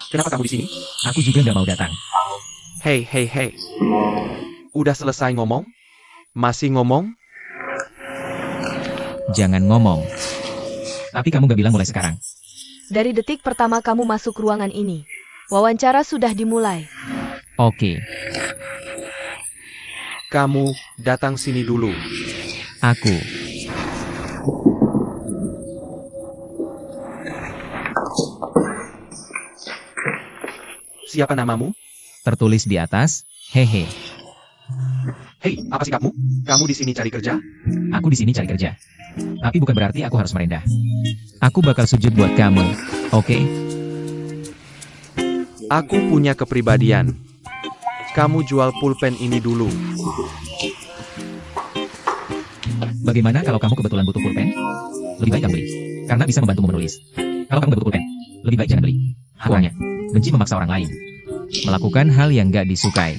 Kenapa kamu di sini? Aku juga nggak mau datang. Hei, hei, hei. Udah selesai ngomong? Masih ngomong? Jangan ngomong. Tapi kamu nggak bilang mulai sekarang. Dari detik pertama kamu masuk ruangan ini, wawancara sudah dimulai. Oke, Kamu datang sini dulu. aku. Siapa namamu? Tertulis di atas, hehe. Hei, apa sikapmu? Kamu di sini cari kerja? Aku di sini cari kerja. Tapi bukan berarti aku harus merendah. Aku bakal sujud buat kamu, oke? Aku punya kepribadian. Kamu jual pulpen ini dulu. Bagaimana kalau kamu kebetulan butuh pulpen? Lebih baik kamu beli. Karena bisa membantumu menulis. Kalau kamu nggak butuh pulpen, lebih baik jangan beli. Kurangnya, benci memaksa orang lain. Melakukan hal yang nggak disukai.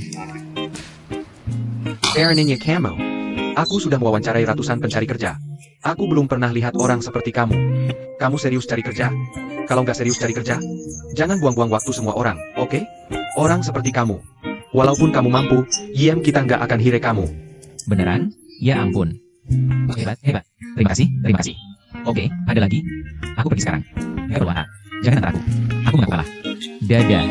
Aaroninnya Camo. Aku sudah mewawancarai ratusan pencari kerja. Aku belum pernah lihat orang seperti kamu. Kamu serius cari kerja? Kalau nggak serius cari kerja, jangan buang-buang waktu semua orang, oke? Orang seperti kamu. Walaupun kamu mampu, kita nggak akan hire kamu. Beneran? Ya ampun. Hebat, hebat. Terima kasih, terima kasih. Oke, ada lagi? Aku pergi sekarang. Berdoa. Jangan antar aku. Aku mengaku kalah. Dadah.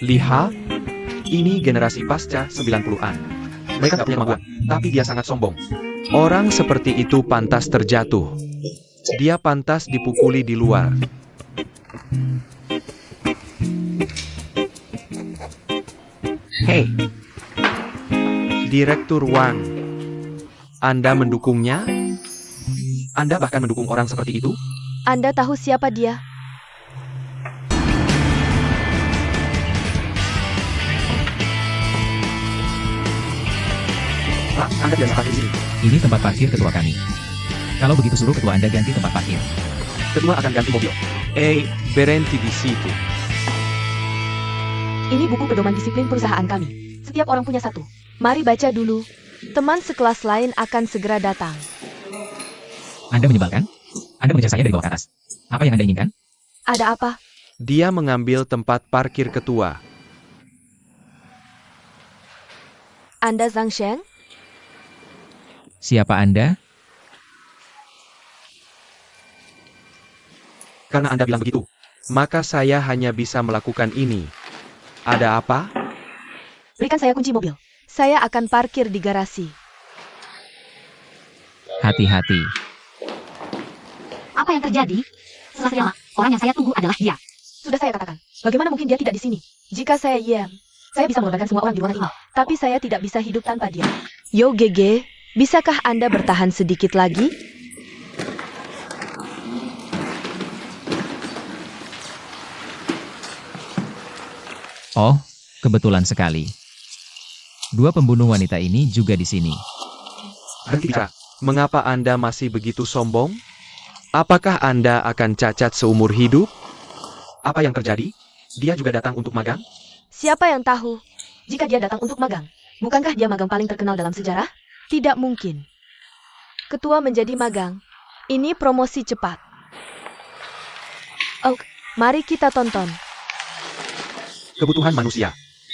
Lihat, ini generasi pasca 90-an. Mereka nggak punya kemampuan, tapi dia sangat sombong. Orang seperti itu pantas terjatuh. Dia pantas dipukuli di luar. Hei, Direktur Wang. Anda mendukungnya? Anda bahkan mendukung orang seperti itu? Anda tahu siapa dia? Pak, Anda tidak parkir di sini. Ini tempat parkir ketua kami. Kalau begitu suruh ketua Anda ganti tempat parkir. Ketua akan ganti mobil. Berhenti di situ. Ini buku pedoman disiplin perusahaan kami. Setiap orang punya satu. Mari baca dulu. Teman sekelas lain akan segera datang. Anda menyebalkan? Anda mengejar saya dari bawah ke atas. Apa yang Anda inginkan? Ada apa? Dia mengambil tempat parkir ketua. Anda Zhang Sheng? Siapa Anda? Karena Anda bilang begitu, maka saya hanya bisa melakukan ini. Ada apa? Berikan saya kunci mobil. Saya akan parkir di garasi. Hati-hati. Apa yang terjadi? Setelah sekian lama, orang yang saya tunggu adalah dia. Sudah saya katakan. Bagaimana mungkin dia tidak di sini? Jika saya saya bisa mengorbankan semua orang di ruangan ini. Tapi saya tidak bisa hidup tanpa dia. Yo Gege, bisakah Anda bertahan sedikit lagi? Oh, kebetulan sekali. Dua pembunuh wanita ini juga di sini. Berhenti bicara. Mengapa Anda masih begitu sombong? Apakah Anda akan cacat seumur hidup? Apa yang terjadi? Dia juga datang untuk magang? Siapa yang tahu? Jika dia datang untuk magang, bukankah dia magang paling terkenal dalam sejarah? Tidak mungkin. Ketua menjadi magang. Ini promosi cepat. Oh, mari kita tonton. Kebutuhan manusia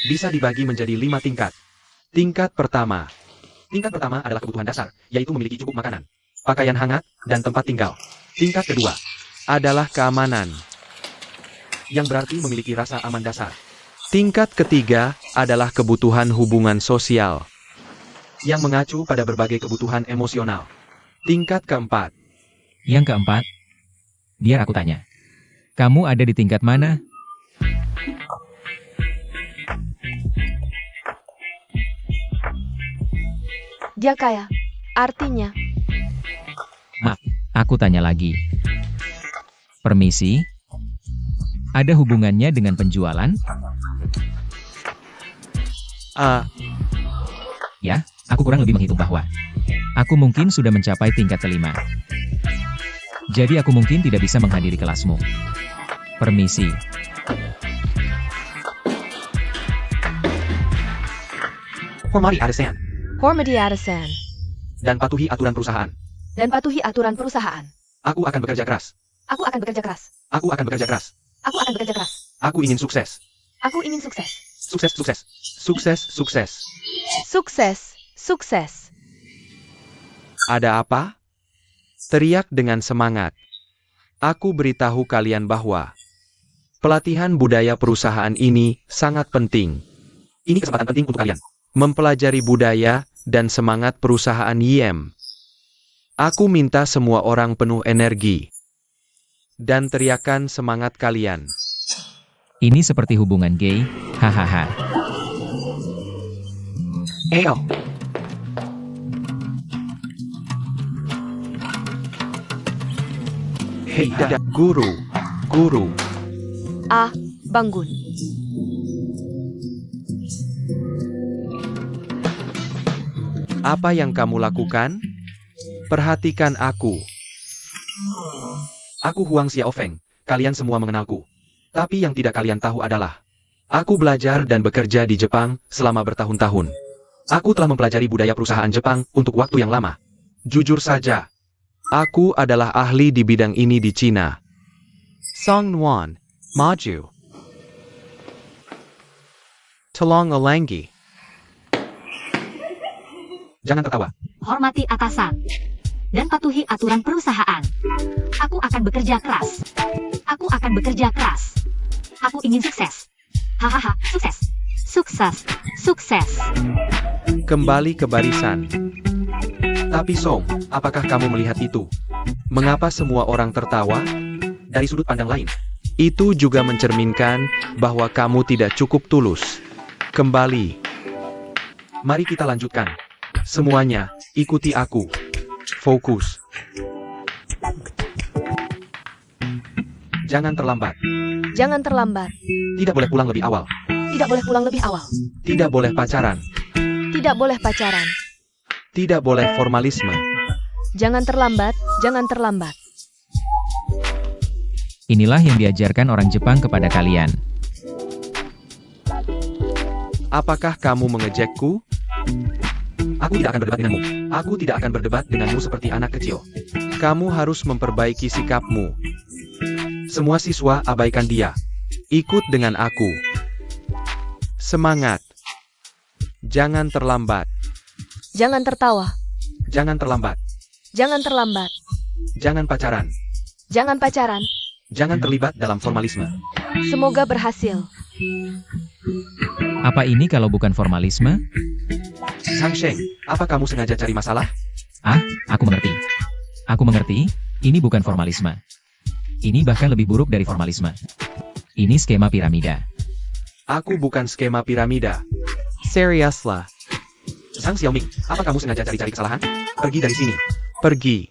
bisa dibagi menjadi 5 tingkat. Tingkat pertama. Tingkat pertama adalah kebutuhan dasar, yaitu memiliki cukup makanan, pakaian hangat, dan tempat tinggal. Tingkat kedua adalah keamanan, yang berarti memiliki rasa aman dasar. Tingkat ketiga adalah kebutuhan hubungan sosial, yang mengacu pada berbagai kebutuhan emosional. Tingkat keempat. Yang keempat, biar aku tanya. Kamu ada di tingkat mana? Dia kaya. Artinya, Maaf, aku tanya lagi. Permisi? Ada hubungannya dengan penjualan? Ya, aku kurang lebih menghitung bahwa aku mungkin sudah mencapai tingkat kelima. Jadi aku mungkin tidak bisa menghadiri kelasmu. Permisi. Hormati atasan, hormati atasan, dan patuhi aturan perusahaan. dan patuhi aturan perusahaan. Aku akan bekerja keras. Aku akan bekerja keras. Aku akan bekerja keras. Aku akan bekerja keras. Aku ingin sukses. Aku ingin sukses. Sukses, sukses. Sukses, sukses. Sukses, sukses. Ada apa? Teriak dengan semangat. Aku beritahu kalian bahwa pelatihan budaya perusahaan ini sangat penting. Ini kesempatan penting untuk kalian. Mempelajari budaya dan semangat perusahaan YM. Aku minta semua orang penuh energi. Dan teriakan semangat kalian. Ini seperti hubungan gay, hahaha. Eyo. Hei, guru. Guru. Ah, bangun. Apa yang kamu lakukan? Perhatikan aku. Aku Huang Xiaofeng. Kalian semua mengenalku. Tapi yang tidak kalian tahu adalah, aku belajar dan bekerja di Jepang selama bertahun-tahun. Aku telah mempelajari budaya perusahaan Jepang untuk waktu yang lama. Jujur saja, aku adalah ahli di bidang ini di Cina. Song Nuan, maju. Tolong Alangi. Jangan tertawa. Hormati atasan. Dan patuhi aturan perusahaan. Aku akan bekerja keras. Aku akan bekerja keras. Aku ingin sukses. Hahaha, sukses. Sukses. Sukses. Kembali ke barisan. Tapi Song, apakah kamu melihat itu? Mengapa semua orang tertawa? Dari sudut pandang lain, itu juga mencerminkan bahwa kamu tidak cukup tulus. Kembali. Mari kita lanjutkan. Semuanya, ikuti aku. Fokus. Jangan terlambat. Jangan terlambat. Tidak boleh pulang lebih awal. Tidak boleh pulang lebih awal. Tidak boleh pacaran. Tidak boleh pacaran. Tidak boleh formalisme. Jangan terlambat, jangan terlambat. Inilah yang diajarkan orang Jepang kepada kalian. Apakah kamu mengejekku? Aku tidak akan berdebat denganmu. Aku tidak akan berdebat denganmu seperti anak kecil. Kamu harus memperbaiki sikapmu. Semua siswa abaikan dia. Ikut dengan aku. Semangat. Jangan terlambat. Jangan tertawa. Jangan terlambat. Jangan terlambat. Jangan pacaran. Jangan pacaran. Jangan terlibat dalam formalisme. Semoga berhasil. Apa ini kalau bukan formalisme? Sang Sheng, apa kamu sengaja cari masalah? Ah, aku mengerti. Aku mengerti, ini bukan formalisme. Ini bahkan lebih buruk dari formalisme. Ini skema piramida. Aku bukan skema piramida. Seriuslah. Sang Xiaoming, apa kamu sengaja cari-cari kesalahan? Pergi dari sini. Pergi.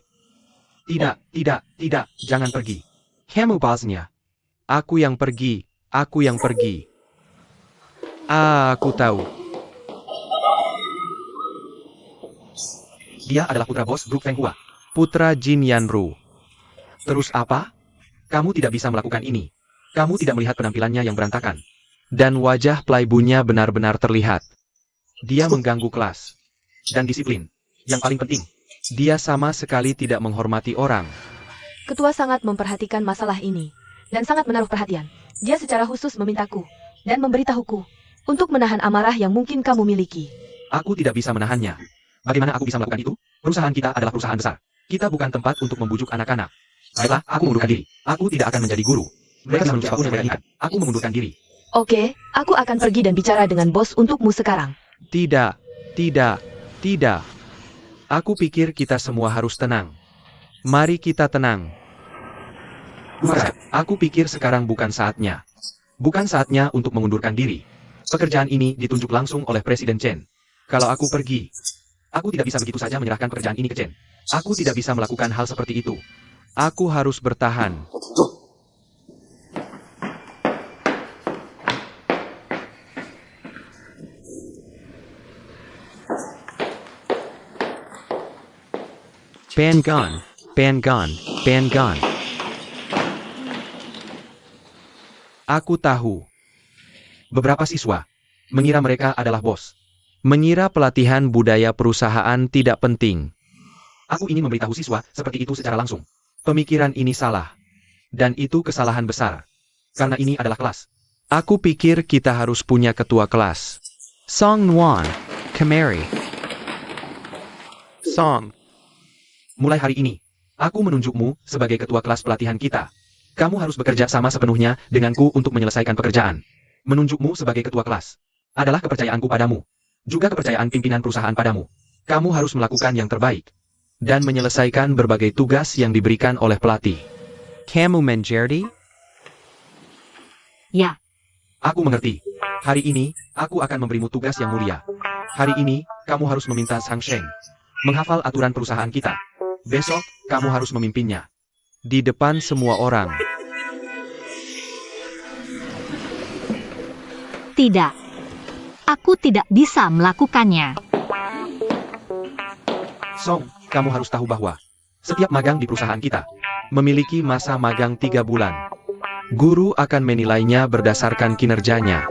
Tidak, jangan pergi. Kamu bosnya. Aku yang pergi. Aku yang pergi. Ah, aku tahu. Dia adalah putra bos Brook Feng Hua. Putra Jin Yanru. Terus apa? Kamu tidak bisa melakukan ini. Kamu tidak melihat penampilannya yang berantakan. Dan wajah playboynya benar-benar terlihat. Dia mengganggu kelas. Dan disiplin. Yang paling penting, dia sama sekali tidak menghormati orang. Ketua sangat memperhatikan masalah ini. Dan sangat menaruh perhatian. Dia secara khusus memintaku. Dan memberitahuku. Untuk menahan amarah yang mungkin kamu miliki. Aku tidak bisa menahannya. Bagaimana aku bisa melakukan itu? Perusahaan kita adalah perusahaan besar. Kita bukan tempat untuk membujuk anak-anak. Baiklah, aku mengundurkan diri. Aku tidak akan menjadi guru. Mereka bisa menuntut apapun yang mereka inginkan. Aku mengundurkan diri. Oke, aku akan pergi dan bicara dengan bos untukmu sekarang. Tidak. Aku pikir kita semua harus tenang. Mari kita tenang. Aku pikir sekarang bukan saatnya. Bukan saatnya untuk mengundurkan diri. Pekerjaan ini ditunjuk langsung oleh Presiden Chen. Kalau aku pergi, aku tidak bisa begitu saja menyerahkan pekerjaan ini ke Chen. Aku tidak bisa melakukan hal seperti itu. Aku harus bertahan. Ban gun. Aku tahu. Beberapa siswa mengira mereka adalah bos. Mengira pelatihan budaya perusahaan tidak penting. Aku ingin memberitahu siswa seperti itu secara langsung. Pemikiran ini salah. Dan itu kesalahan besar. Karena ini adalah kelas. Aku pikir kita harus punya ketua kelas. Song Nuan, Kemari. Song. Mulai hari ini, aku menunjukmu sebagai ketua kelas pelatihan kita. Kamu harus bekerja sama sepenuhnya denganku untuk menyelesaikan pekerjaan. Menunjukmu sebagai ketua kelas adalah kepercayaanku padamu. Juga kepercayaan pimpinan perusahaan padamu. Kamu harus melakukan yang terbaik. Dan menyelesaikan berbagai tugas yang diberikan oleh pelatih. Kamu mengerti? Ya, Aku mengerti. Hari ini, aku akan memberimu tugas yang mulia. Hari ini, kamu harus meminta Sang Sheng menghafal aturan perusahaan kita. Besok, kamu harus memimpinnya. Di depan semua orang. tidak. Aku tidak bisa melakukannya. Song, kamu harus tahu bahwa setiap magang di perusahaan kita memiliki masa magang 3 bulan. Guru akan menilainya berdasarkan kinerjanya.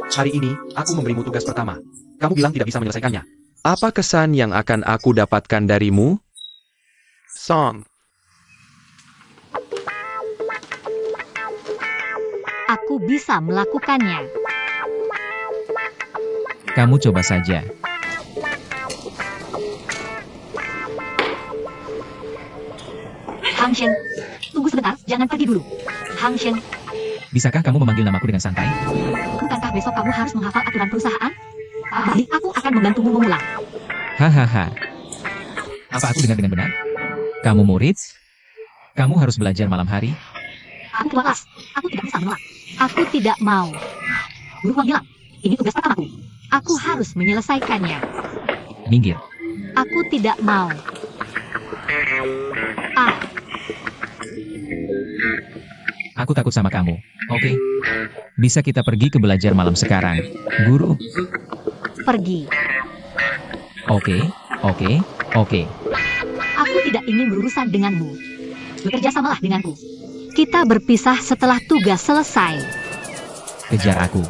Hari ini, aku memberimu tugas pertama. Kamu bilang tidak bisa menyelesaikannya. Apa kesan yang akan aku dapatkan darimu? Song. Aku bisa melakukannya. Kamu coba saja. Hang Shen, tunggu sebentar, jangan pergi dulu. Hang Shen, Bisakah kamu memanggil namaku dengan santai? bukankah besok kamu harus menghafal aturan perusahaan? Jadi aku akan membantumu mengulang. Hahaha. Apa aku dengar dengan benar? Kamu murid? Kamu harus belajar malam hari? Aku ketua kelas, aku tidak bisa menolak. Aku tidak mau. Guru Huang bilang, ini tugas pertamaku. Aku harus menyelesaikannya. Minggir. Aku tidak mau. Ah, Aku takut sama kamu. Oke. Bisa kita pergi ke belajar malam sekarang, guru? pergi. Oke. Aku tidak ingin berurusan denganmu. Bekerja samalah denganku. Kita berpisah setelah tugas selesai. Kejar aku.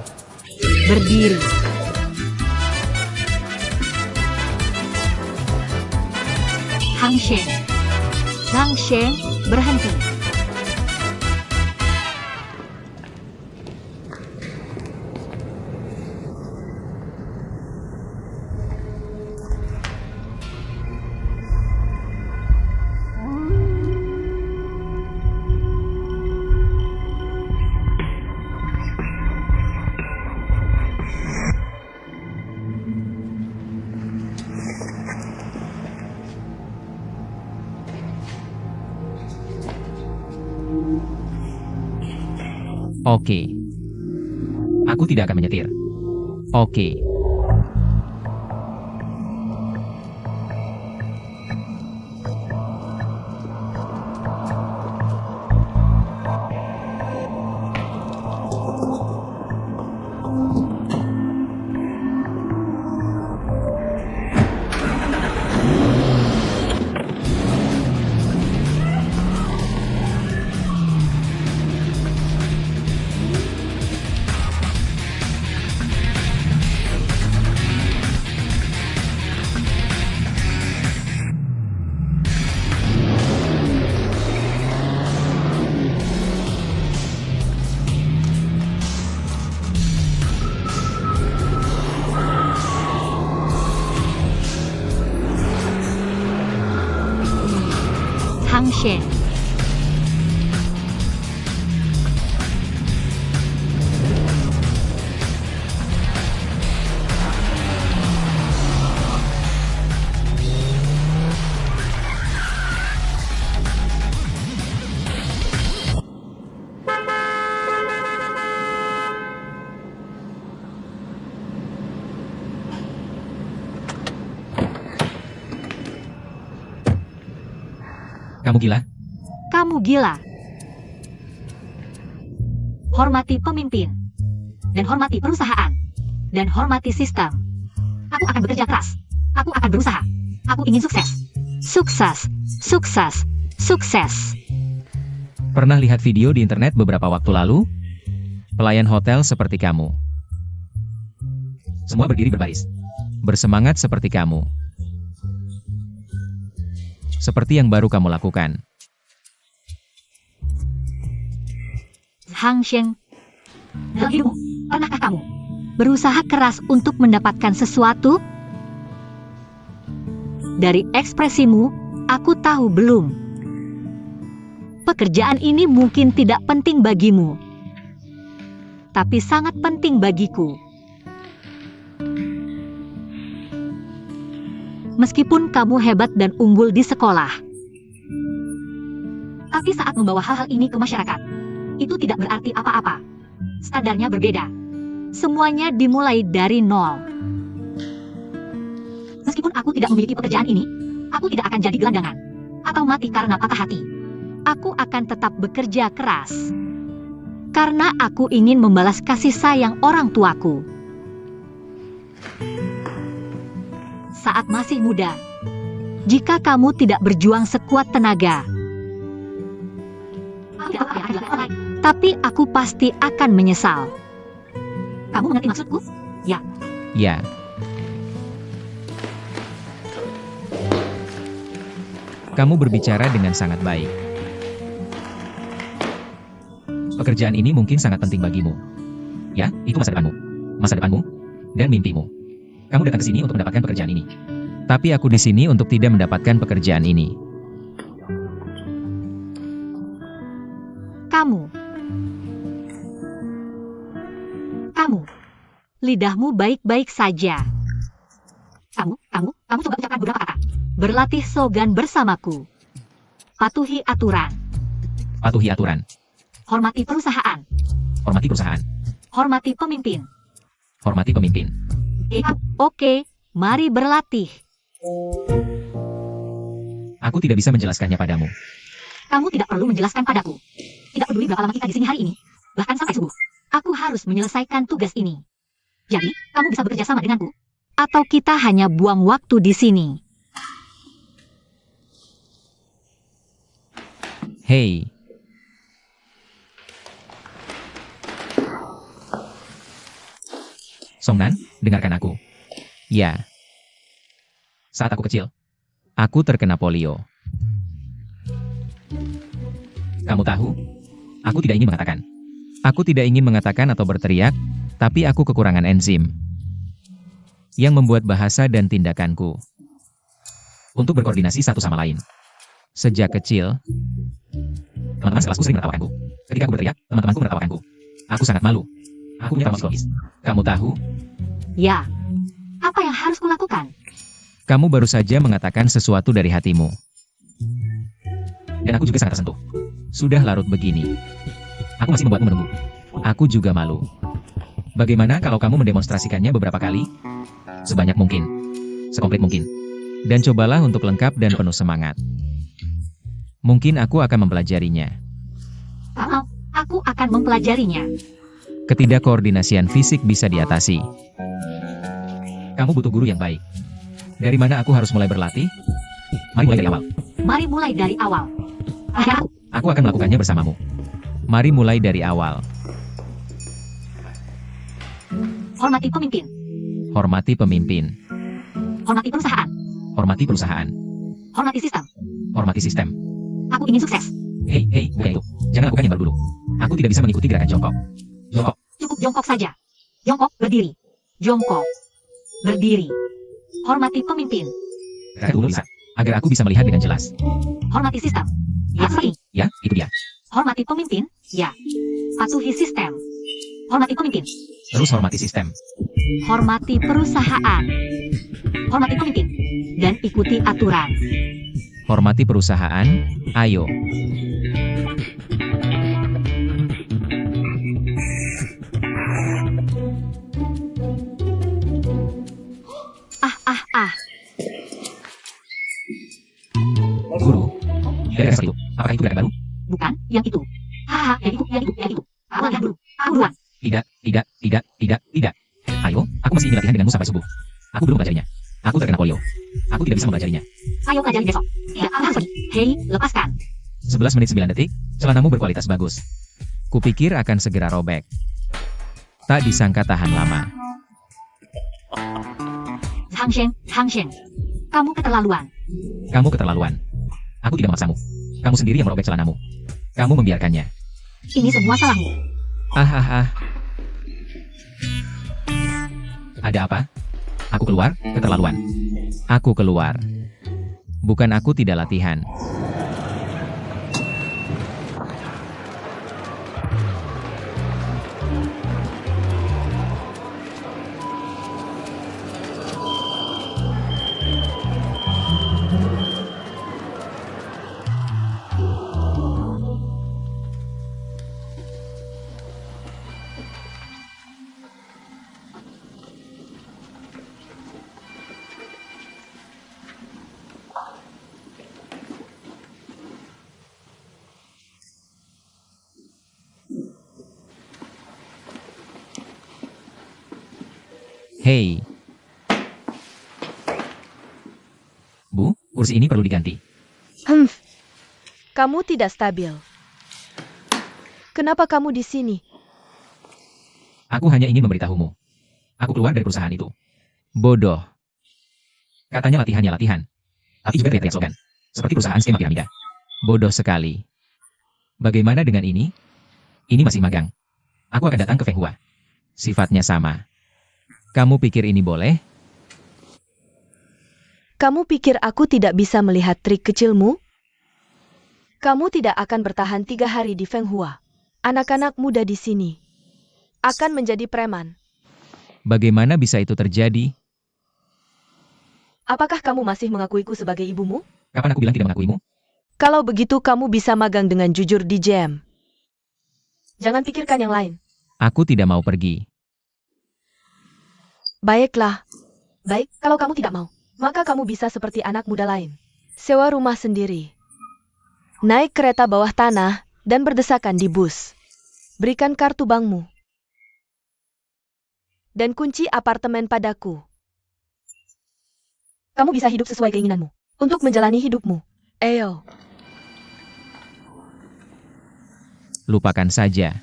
Berdiri. Hang Shen. Hang Shen, berhenti. Oke. Aku tidak akan menyetir. Oke. Hang Shen. Kamu gila? Kamu gila. Hormati pemimpin. Dan hormati perusahaan. Dan hormati sistem. Aku akan bekerja keras. Aku akan berusaha. Aku ingin sukses. Sukses. Sukses. Sukses. Pernah lihat video di internet beberapa waktu lalu? Pelayan hotel seperti kamu. Semua berdiri berbaris. Bersemangat seperti kamu. Seperti yang baru kamu lakukan. Hang Sheng. Dalam hidupmu, pernahkah kamu berusaha keras untuk mendapatkan sesuatu? Dari ekspresimu, aku tahu belum. Pekerjaan ini mungkin tidak penting bagimu, tapi sangat penting bagiku. Meskipun kamu hebat dan unggul di sekolah, tapi saat membawa hal-hal ini ke masyarakat, itu tidak berarti apa-apa. Standarnya berbeda. Semuanya dimulai dari nol. Meskipun aku tidak memiliki pekerjaan ini, aku tidak akan jadi gelandangan atau mati karena patah hati. Aku akan tetap bekerja keras karena aku ingin membalas kasih sayang orang tuaku. Saat masih muda, jika kamu tidak berjuang sekuat tenaga, tapi aku pasti akan menyesal. Kamu mengerti maksudku? Ya. Ya. Kamu berbicara dengan sangat baik. Pekerjaan ini mungkin sangat penting bagimu. Ya, itu masa depanmu, dan mimpimu. Kamu datang ke sini untuk mendapatkan pekerjaan ini. Tapi aku di sini untuk tidak mendapatkan pekerjaan ini. Kamu, lidahmu baik-baik saja. Kamu coba ucapkan beberapa kata. Berlatih slogan bersamaku. Patuhi aturan. Patuhi aturan. Hormati perusahaan. Hormati perusahaan. Hormati pemimpin. Hormati pemimpin. Oke, mari berlatih. Aku tidak bisa menjelaskannya padamu. Kamu tidak perlu menjelaskan padaku. Tidak peduli berapa lama kita di sini hari ini, bahkan sampai subuh. Aku harus menyelesaikan tugas ini. Jadi, kamu bisa bekerja sama denganku? Atau kita hanya buang waktu di sini? Hei. Songnan, dengarkan aku. Ya. Saat aku kecil, aku terkena polio. Kamu tahu, aku tidak ingin mengatakan. Aku tidak ingin mengatakan atau berteriak, tapi aku kekurangan enzim yang membuat bahasa dan tindakanku untuk berkoordinasi satu sama lain. Sejak kecil, teman-teman sekelasku sering menertawakanku. Ketika aku berteriak, teman-temanku menertawakanku. Aku sangat malu. Aku punya trauma psikologis. Kamu tahu? Ya. Apa yang harus kulakukan? Kamu baru saja mengatakan sesuatu dari hatimu. Dan aku juga sangat tersentuh. Sudah larut begini. Aku masih membuatmu menunggu. Aku juga malu. Bagaimana kalau kamu mendemonstrasikannya beberapa kali? Sebanyak mungkin. Sekomplit mungkin. Dan cobalah untuk lengkap dan penuh semangat. Mungkin aku akan mempelajarinya. Aku akan mempelajarinya. Ketidakkoordinasian fisik bisa diatasi. Kamu butuh guru yang baik. Dari mana aku harus mulai berlatih? Mari mulai dari awal. Mari mulai dari awal. Aku akan melakukannya bersamamu. Mari mulai dari awal. Hormati pemimpin. Hormati pemimpin. Hormati perusahaan. Hormati perusahaan. Hormati sistem. Hormati sistem. Aku ingin sukses. Hei, bukan itu. Jangan lakukan yang baru dulu. Aku tidak bisa mengikuti gerakan jongkok. Jongkok. Cukup jongkok saja. Jongkok, berdiri. Jongkok, berdiri. Hormati pemimpin. Gerakan dulu lihat, agar aku bisa melihat dengan jelas. Hormati sistem. Ya, seperti. Ya, itu dia. Hormati pemimpin. Ya. Patuhi sistem. Hormati pemimpin. Terus hormati sistem. Hormati perusahaan. Hormati pemimpin. Dan ikuti aturan. Hormati perusahaan. Ayo. Guru, tidak seperti itu. Apakah itu gerakan baru? Bukan, yang itu. Hahaha, yang itu. Awalnya dulu. Buruan. Tidak. Ayo, aku masih ingin latihan denganmu sampai subuh. Aku belum mempelajarinya. Aku terkena polio. Aku tidak bisa mempelajarinya. Ayo pelajari besok. Tidak, harus pergi. Hei, lepaskan. 11 menit 9 detik, celanamu berkualitas bagus. Kupikir akan segera robek. Tak disangka tahan lama. Hang Sheng. Kamu keterlaluan. Kamu keterlaluan. Aku tidak memaksamu. Kamu sendiri yang merobek celanamu. Kamu membiarkannya. Ini semua salahmu. Ah. Ada apa? Aku keluar, keterlaluan. Aku keluar. Bukan aku tidak latihan. Hei. Bu, kursi ini perlu diganti. Kamu tidak stabil. Kenapa kamu di sini? Aku hanya ingin memberitahumu. Aku keluar dari perusahaan itu. Bodoh. Katanya latihan ya latihan. Tapi juga teriak-teriak slogan. Seperti perusahaan skema piramida. Bodoh sekali. Bagaimana dengan ini? Ini masih magang. Aku akan datang ke Feng Hua. Sifatnya sama. Kamu pikir ini boleh? Kamu pikir aku tidak bisa melihat trik kecilmu? Kamu tidak akan bertahan 3 hari di Feng Hua. Anak-anak muda di sini akan menjadi preman. Bagaimana bisa itu terjadi? Apakah kamu masih mengakuiku sebagai ibumu? Kapan aku bilang tidak mengakuimu? Kalau begitu kamu bisa magang dengan jujur di JM. Jangan pikirkan yang lain. Aku tidak mau pergi. Baiklah. Baik, kalau kamu tidak mau, maka kamu bisa seperti anak muda lain. Sewa rumah sendiri. Naik kereta bawah tanah dan berdesakan di bus. Berikan kartu bankmu. Dan kunci apartemen padaku. Kamu bisa hidup sesuai keinginanmu. Untuk menjalani hidupmu. Ayo. Lupakan saja.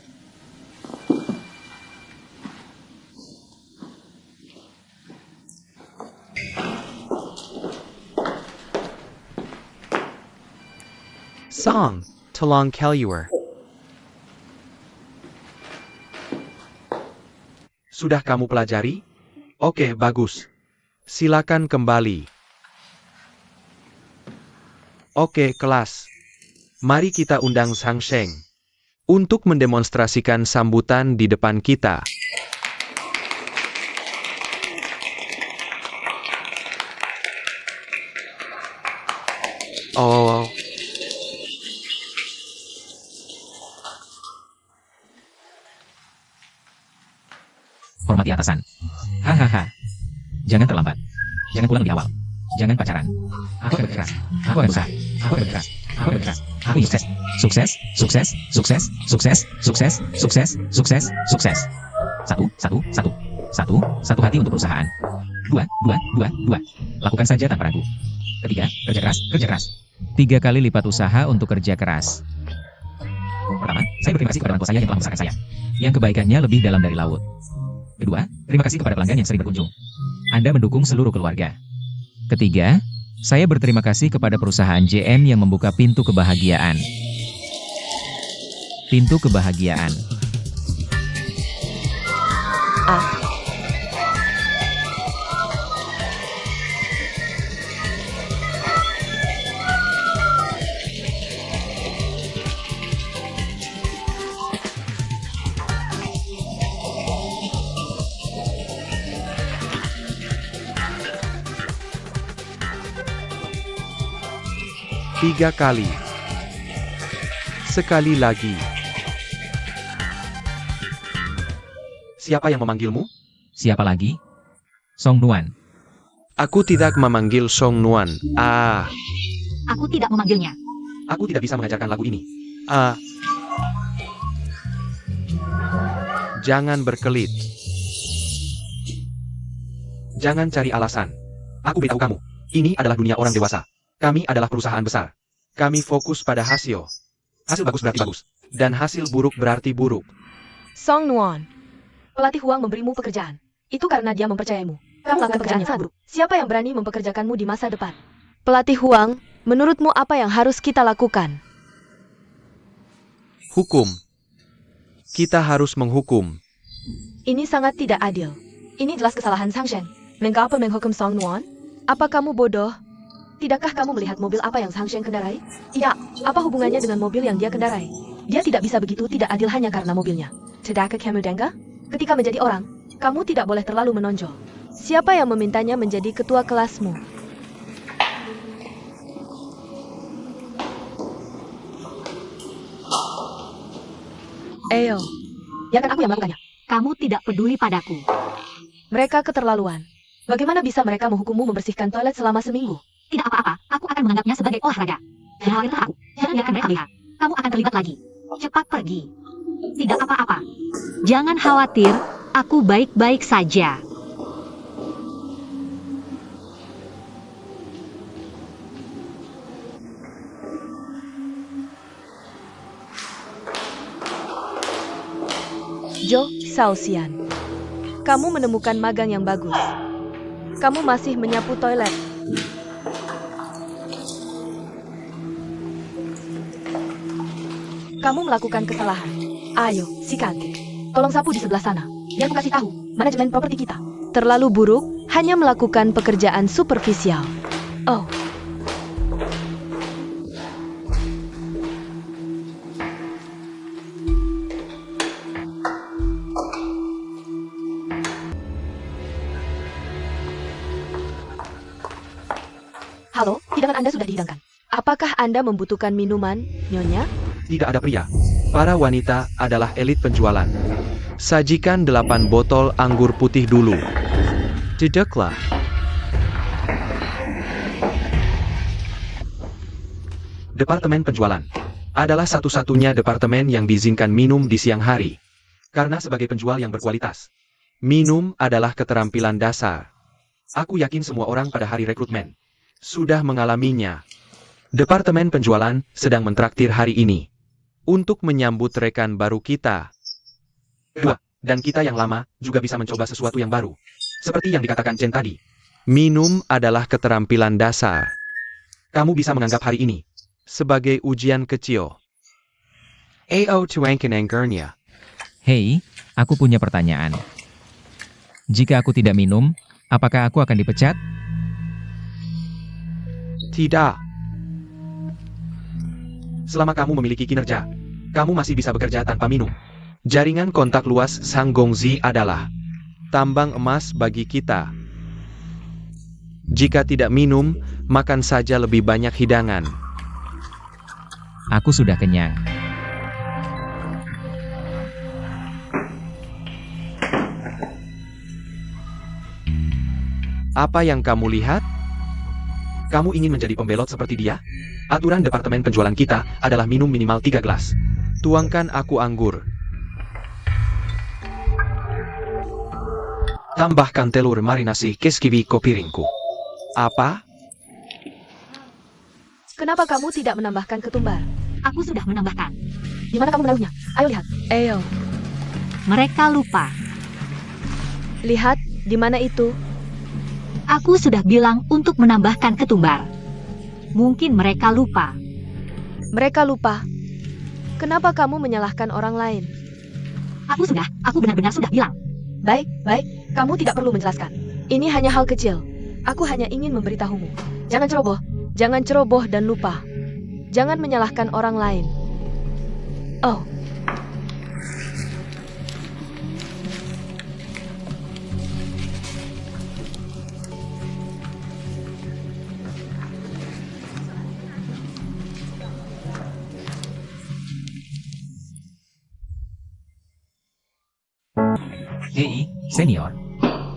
Song, Tolong Kelluer. Sudah kamu pelajari? Oke, bagus. Silakan kembali. Oke, kelas. Mari kita undang Sang Sheng untuk mendemonstrasikan sambutan di depan kita. Oh. Hormati atasan. Hahaha. Jangan terlambat. Jangan pulang lebih awal. Jangan pacaran. Aku akan berkeras. Aku akan berusaha. Aku akan berkeras. Aku akan berkeras. Aku ingin sukses. Sukses. Sukses. Sukses. Sukses. Sukses. Sukses. Sukses. Sukses. Satu hati untuk perusahaan. Dua. Lakukan saja tanpa ragu. Ketiga, kerja keras. Kerja keras. 3 kali lipat usaha untuk kerja keras. Pertama, saya berterima kasih kepada orang tua saya yang telah membesarkan saya. Yang kebaikannya lebih dalam dari laut. Kedua, terima kasih kepada pelanggan yang sering berkunjung. Anda mendukung seluruh keluarga. Ketiga, saya berterima kasih kepada perusahaan JM yang membuka pintu kebahagiaan. Pintu kebahagiaan. Ah. Tiga kali. Sekali lagi. Siapa yang memanggilmu? Siapa lagi? Song Nuan. Aku tidak memanggil Song Nuan. Aku tidak memanggilnya. Aku tidak bisa mengajarkan lagu ini. Jangan berkelit. Jangan cari alasan. Aku beritahu kamu, ini adalah dunia orang dewasa. Kami adalah perusahaan besar. Kami fokus pada hasil. Hasil bagus berarti bagus. Dan hasil buruk berarti buruk. Song Nuan. Pelatih Huang memberimu pekerjaan. Itu karena dia mempercayaimu. Kamu melakukan pekerjaan yang sangat buruk. Siapa yang berani mempekerjakanmu di masa depan? Pelatih Huang, menurutmu apa yang harus kita lakukan? Hukum. Kita harus menghukum. Ini sangat tidak adil. Ini jelas kesalahan Sang Shen. Mengapa menghukum Song Nuan? Apa kamu bodoh? Tidakkah kamu melihat mobil apa yang Sang Shen kendarai? Tidak. Apa hubungannya dengan mobil yang dia kendarai? Dia tidak bisa begitu tidak adil hanya karena mobilnya. Tidakkah kamu dengar? Ketika menjadi orang, kamu tidak boleh terlalu menonjol. Siapa yang memintanya menjadi ketua kelasmu? Ayo, ya kan aku yang melakukannya. Kamu tidak peduli padaku. Mereka keterlaluan. Bagaimana bisa mereka menghukummu membersihkan toilet selama seminggu? Tidak apa-apa, aku akan menganggapnya sebagai olahraga. Jangan khawatirkan aku. Jangan biarkan mereka lihat. Kamu akan terlibat lagi. Cepat pergi. Tidak apa-apa. Jangan khawatir, aku baik-baik saja. Jo Xiaoxian, kamu menemukan magang yang bagus. Kamu masih menyapu toilet. Kamu melakukan kesalahan. Ayo, si cantik. Tolong sapu di sebelah sana. Yang kasih tahu, manajemen properti kita terlalu buruk, hanya melakukan pekerjaan superficial. Oh. Halo, hidangan Anda sudah dihidangkan. Apakah Anda membutuhkan minuman, Nyonya? Tidak ada pria. Para wanita adalah elit penjualan. Sajikan 8 botol anggur putih dulu. Tidaklah. Departemen penjualan adalah satu-satunya departemen yang diizinkan minum di siang hari. Karena sebagai penjual yang berkualitas, minum adalah keterampilan dasar. Aku yakin semua orang pada hari rekrutmen sudah mengalaminya. Departemen penjualan sedang mentraktir hari ini untuk menyambut rekan baru kita. Dan kita yang lama juga bisa mencoba sesuatu yang baru. Seperti yang dikatakan Chen tadi. Minum adalah keterampilan dasar. Kamu bisa menganggap hari ini sebagai ujian kecil. Ao tuangkan angernya. Hei, aku punya pertanyaan. Jika aku tidak minum, apakah aku akan dipecat? Tidak. Selama kamu memiliki kinerja, kamu masih bisa bekerja tanpa minum. Jaringan kontak luas Sang Gongzi adalah tambang emas bagi kita. Jika tidak minum, makan saja lebih banyak hidangan. Aku sudah kenyang. Apa yang kamu lihat? Kamu ingin menjadi pembelot seperti dia? Aturan departemen penjualan kita adalah minum minimal 3 gelas. Tuangkan aku anggur. Tambahkan telur marinasi keskiwi ke piringku. Apa? Kenapa kamu tidak menambahkan ketumbar? Aku sudah menambahkan. Di mana kamu menaruhnya? Ayo lihat. Ayo. Mereka lupa. Lihat, di mana itu? Aku sudah bilang untuk menambahkan ketumbar. Mungkin mereka lupa. Mereka lupa. Kenapa kamu menyalahkan orang lain? Aku benar-benar sudah bilang. Baik, kamu tidak perlu menjelaskan. Ini hanya hal kecil. Aku hanya ingin memberitahumu. Jangan ceroboh dan lupa. Jangan menyalahkan orang lain. Oh. Hei, senior.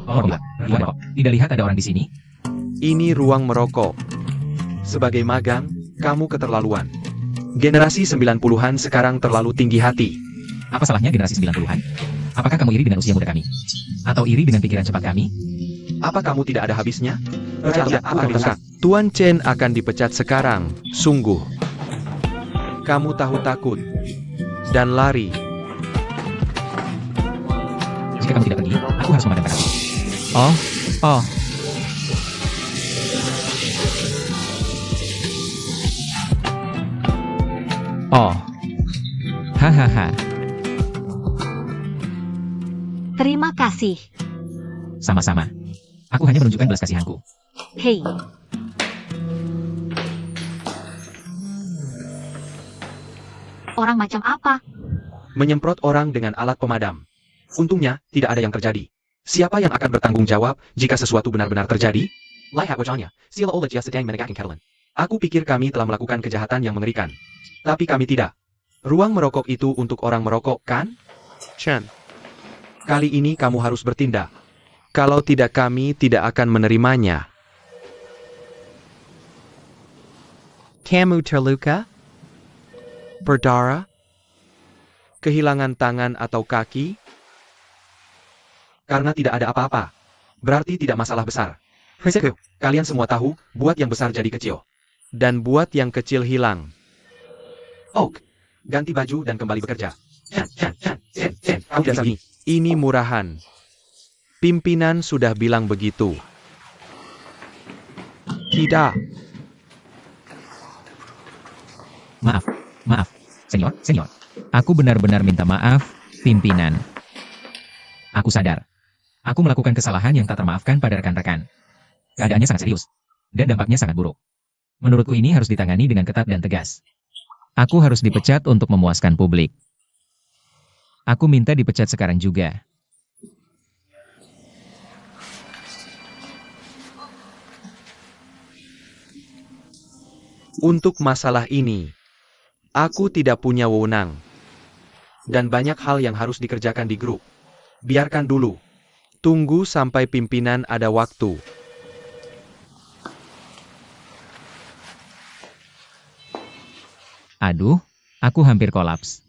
Oh, gimana kok? Tidak lihat ada orang di sini? Ini ruang merokok. Sebagai magang, kamu keterlaluan. Generasi 90-an sekarang terlalu tinggi hati. Apa salahnya generasi 90-an? Apakah kamu iri dengan usia muda kami? Atau iri dengan pikiran cepat kami? Apa kamu tidak ada habisnya? Percaya aku dipecat. Tuan Chen akan dipecat sekarang, sungguh. Kamu tahu takut dan lari. Jika kamu tidak pergi, aku harus memadamkan api. Oh. Oh. Hahaha. Terima kasih. Sama-sama. Aku hanya menunjukkan belas kasihanku. Hei, orang macam apa? Menyemprot orang dengan alat pemadam. Untungnya, tidak ada yang terjadi. Siapa yang akan bertanggung jawab jika sesuatu benar-benar terjadi? Lihat wajahnya, sila oleh dia sedang menegakkan Carolyn. Aku pikir kami telah melakukan kejahatan yang mengerikan. Tapi kami tidak. Ruang merokok itu untuk orang merokok, kan? Chen. Kali ini kamu harus bertindak. Kalau tidak kami tidak akan menerimanya. Kamu terluka? Berdarah? Kehilangan tangan atau kaki? Karena tidak ada apa-apa. Berarti tidak masalah besar. Risiko, kalian semua tahu, buat yang besar jadi kecil. Dan buat yang kecil hilang. Oak, ganti baju dan kembali bekerja. Kamu tidak sabi. Ini murahan. Pimpinan sudah bilang begitu. Tidak. Maaf, senior. Aku benar-benar minta maaf, pimpinan. Aku sadar. Aku melakukan kesalahan yang tak termaafkan pada rekan-rekan. Keadaannya sangat serius. Dan dampaknya sangat buruk. Menurutku ini harus ditangani dengan ketat dan tegas. Aku harus dipecat untuk memuaskan publik. Aku minta dipecat sekarang juga. Untuk masalah ini, aku tidak punya wewenang. Dan banyak hal yang harus dikerjakan di grup. Biarkan dulu. Tunggu sampai pimpinan ada waktu. Aduh, aku hampir kolaps.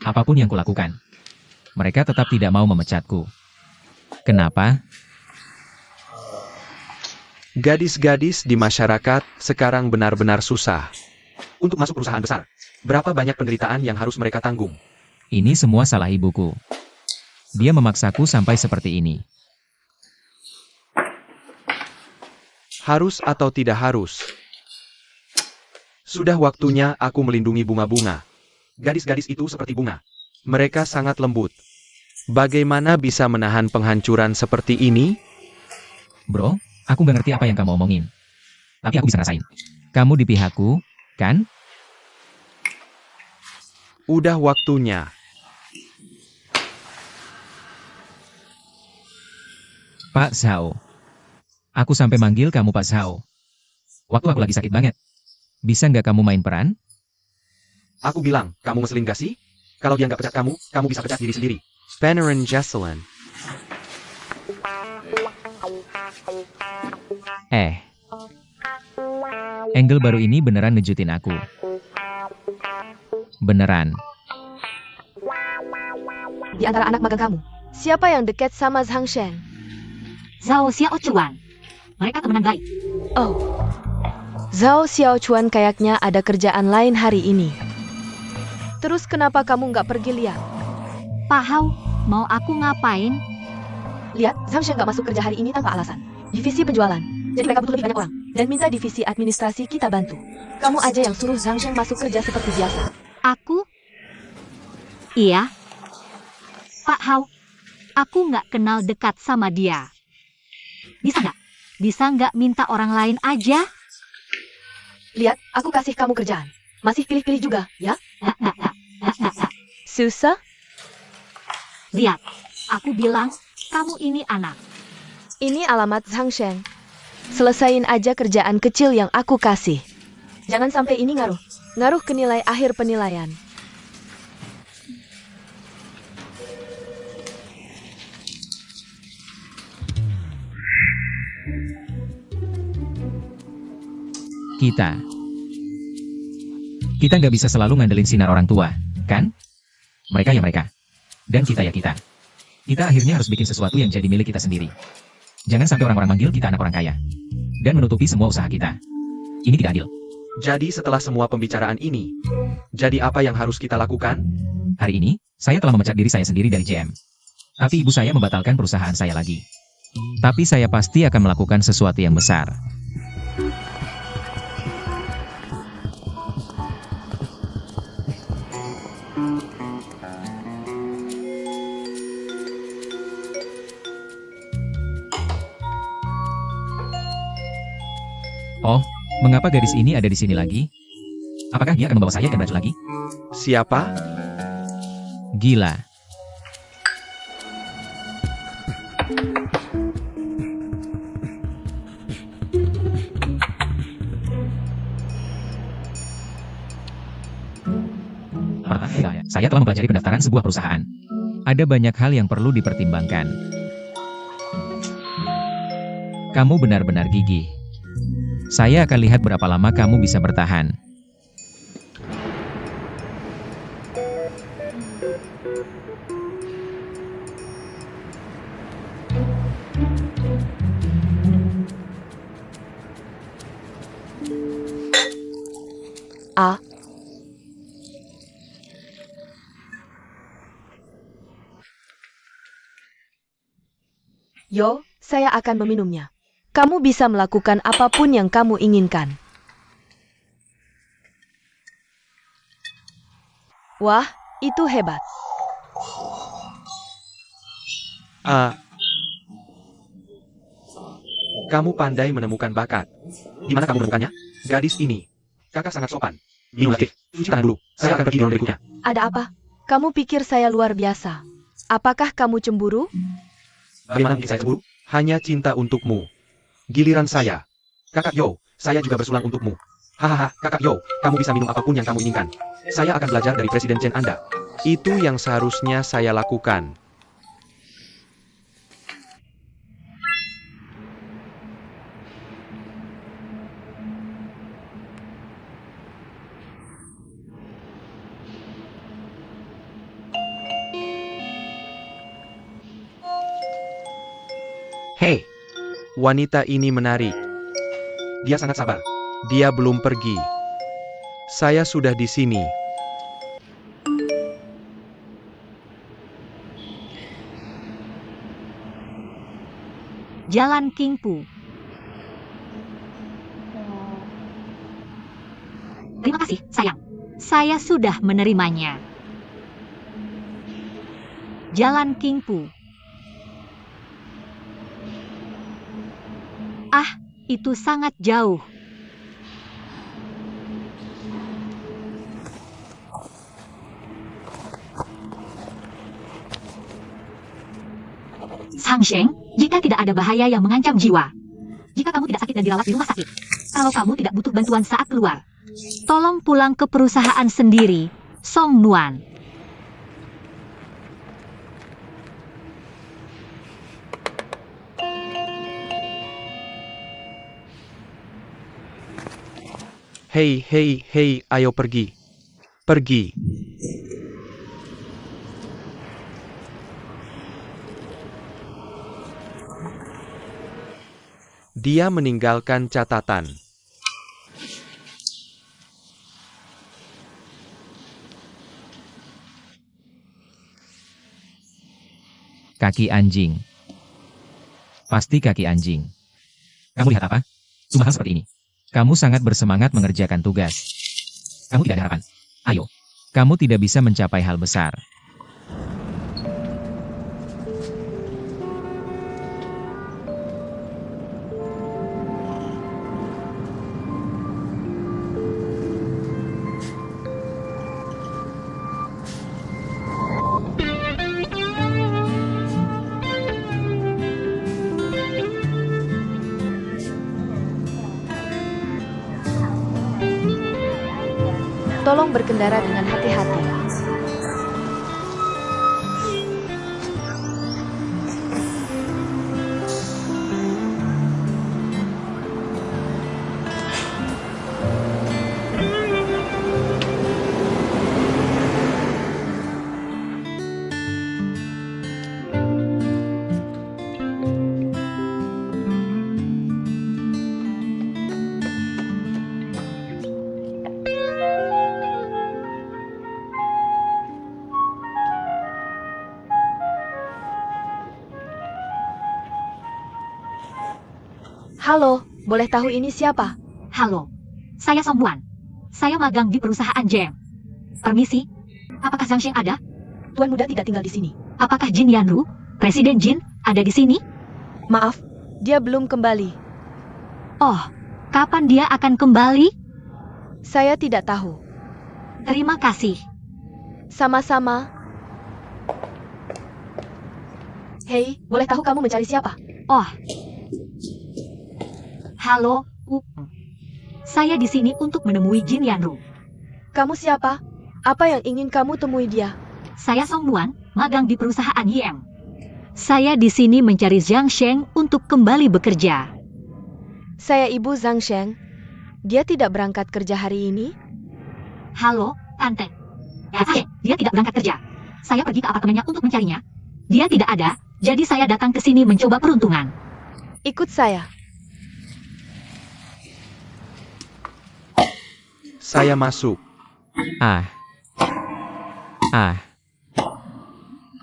Apapun yang kulakukan, mereka tetap tidak mau memecatku. Kenapa? Gadis-gadis di masyarakat sekarang benar-benar susah. Untuk masuk perusahaan besar, berapa banyak penderitaan yang harus mereka tanggung? Ini semua salah ibuku. Dia memaksaku sampai seperti ini. Harus atau tidak harus? Sudah waktunya aku melindungi bunga-bunga. Gadis-gadis itu seperti bunga. Mereka sangat lembut. Bagaimana bisa menahan penghancuran seperti ini? Bro, aku gak ngerti apa yang kamu omongin. Tapi aku bisa rasain. Kamu di pihakku, kan? Udah waktunya. Pak Zhao. Aku sampai manggil kamu Pak Zhao. Waktu aku lagi sakit banget. Bisa nggak kamu main peran? Aku bilang, kamu ngeselin gak sih? Kalau dia nggak pecat kamu bisa pecat diri sendiri. Banneran Jesselyn. Angle baru ini beneran ngejutin aku. Beneran. Di antara anak magang kamu, siapa yang dekat sama Zhang Shen? Zhao Xiaochuan. Mereka temenan baik. Oh, Zhao Xiaochuan kayaknya ada kerjaan lain hari ini. Terus kenapa kamu nggak pergi lihat? Pak Hao, mau aku ngapain? Lihat, Zhang Shen nggak masuk kerja hari ini tanpa alasan. Divisi penjualan. Jadi mereka butuh lebih banyak orang. Dan minta divisi administrasi kita bantu. Kamu aja yang suruh Zhang Shen masuk kerja seperti biasa. Aku? Iya. Pak Hao, aku nggak kenal dekat sama dia. Bisa nggak minta orang lain aja? Lihat, aku kasih kamu kerjaan. Masih pilih-pilih juga, ya? Susah? Lihat, aku bilang, kamu ini anak. Ini alamat Zhang Shen. Selesain aja kerjaan kecil yang aku kasih. Jangan sampai ini ngaruh ke nilai akhir penilaian. Kita nggak bisa selalu ngandelin sinar orang tua, kan? Mereka ya mereka. Dan kita ya kita. Kita akhirnya harus bikin sesuatu yang jadi milik kita sendiri. Jangan sampai orang-orang manggil kita anak orang kaya. Dan menutupi semua usaha kita. Ini tidak adil. Jadi setelah semua pembicaraan ini, jadi apa yang harus kita lakukan? Hari ini, saya telah memecat diri saya sendiri dari GM. Tapi ibu saya membatalkan perusahaan saya lagi. Tapi saya pasti akan melakukan sesuatu yang besar. Mengapa gadis ini ada di sini lagi? Apakah dia akan membawa saya ikan baju lagi? Siapa? Gila. Saya telah mempelajari pendaftaran sebuah perusahaan. Ada banyak hal yang perlu dipertimbangkan. Kamu benar-benar gigih. Saya akan lihat berapa lama kamu bisa bertahan. A. Yo, saya akan meminumnya. Kamu bisa melakukan apapun yang kamu inginkan. Wah, itu hebat. Kamu pandai menemukan bakat. Di mana kamu menemukannya? Gadis ini. Kakak sangat sopan. Minum lagi. Cuci tangan dulu. Saya akan pergi di ruang berikutnya. Ada apa? Kamu pikir saya luar biasa? Apakah kamu cemburu? Bagaimana mungkin saya cemburu? Hanya cinta untukmu. Giliran saya. Kakak Yo, saya juga bersulang untukmu. Hahaha, Kakak Yo, kamu bisa minum apapun yang kamu inginkan. Saya akan belajar dari Presiden Chen Anda. Itu yang seharusnya saya lakukan. Hei, wanita ini menarik. Dia sangat sabar. Dia belum pergi. Saya sudah di sini. Jalan Kingpu. Terima kasih, sayang. Saya sudah menerimanya. Jalan Kingpu. Ah, itu sangat jauh. Shangsheng, jika tidak ada bahaya yang mengancam jiwa, jika kamu tidak sakit dan dirawat di rumah sakit, kalau kamu tidak butuh bantuan saat keluar, tolong pulang ke perusahaan sendiri, Song Nuan. Hei, hei, hei, ayo pergi. Pergi. Dia meninggalkan catatan. Kaki anjing. Pasti kaki anjing. Kamu lihat apa? Cuma hal seperti ini. Kamu sangat bersemangat mengerjakan tugas. Kamu tidak ada harapan. Ayo. Kamu tidak bisa mencapai hal besar. Tolong berkendara dengan hati-hati. Halo, boleh tahu ini siapa? Halo, saya Song Nuan. Saya magang di perusahaan Jam. Permisi, apakah Shangsheng ada? Tuan muda tidak tinggal di sini. Apakah Jin Yanru, Presiden Jin, ada di sini? Maaf, dia belum kembali. Oh, Kapan dia akan kembali? Saya tidak tahu. Terima kasih. Sama-sama. Hei, boleh tahu kamu mencari siapa? Oh. Halo, saya di sini untuk menemui Jin Yanru. Kamu siapa? Apa yang ingin kamu temui dia? Saya Song Nuan, magang di perusahaan YM. Saya di sini mencari Zhang Sheng untuk kembali bekerja. Saya Ibu Zhang Sheng. Dia tidak berangkat kerja hari ini? Halo, Tante. Dia tidak berangkat kerja. Saya pergi ke apartemennya untuk mencarinya. Dia tidak ada, jadi saya datang ke sini mencoba peruntungan. Ikut saya. Saya masuk.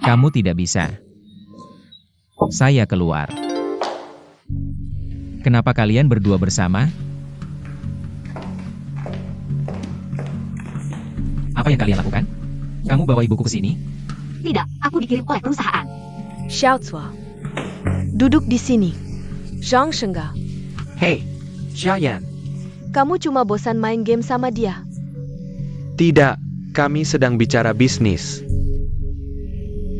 Kamu tidak bisa. Saya keluar. Kenapa kalian berdua bersama? Apa yang kalian lakukan? Kamu bawa ibuku ke sini? Tidak, aku dikirim oleh perusahaan. Xiao Cua. Duduk di sini. Zhang Shengga. Hei, Xiaoyan. Kamu cuma bosan main game sama dia. Tidak, kami sedang bicara bisnis.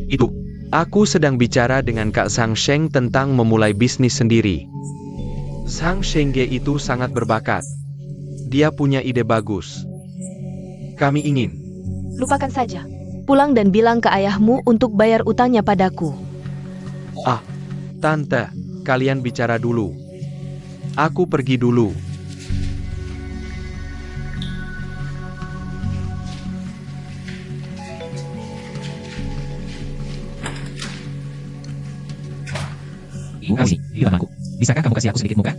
Itu, aku sedang bicara dengan Kak Zhang Sheng tentang memulai bisnis sendiri. Zhang Sheng itu sangat berbakat. Dia punya ide bagus. Kami ingin. Lupakan saja. Pulang dan bilang ke ayahmu untuk bayar utangnya padaku. Tante, kalian bicara dulu. Aku pergi dulu. Ibu kasih, di depan aku. Bisakah kamu kasih aku sedikit muka?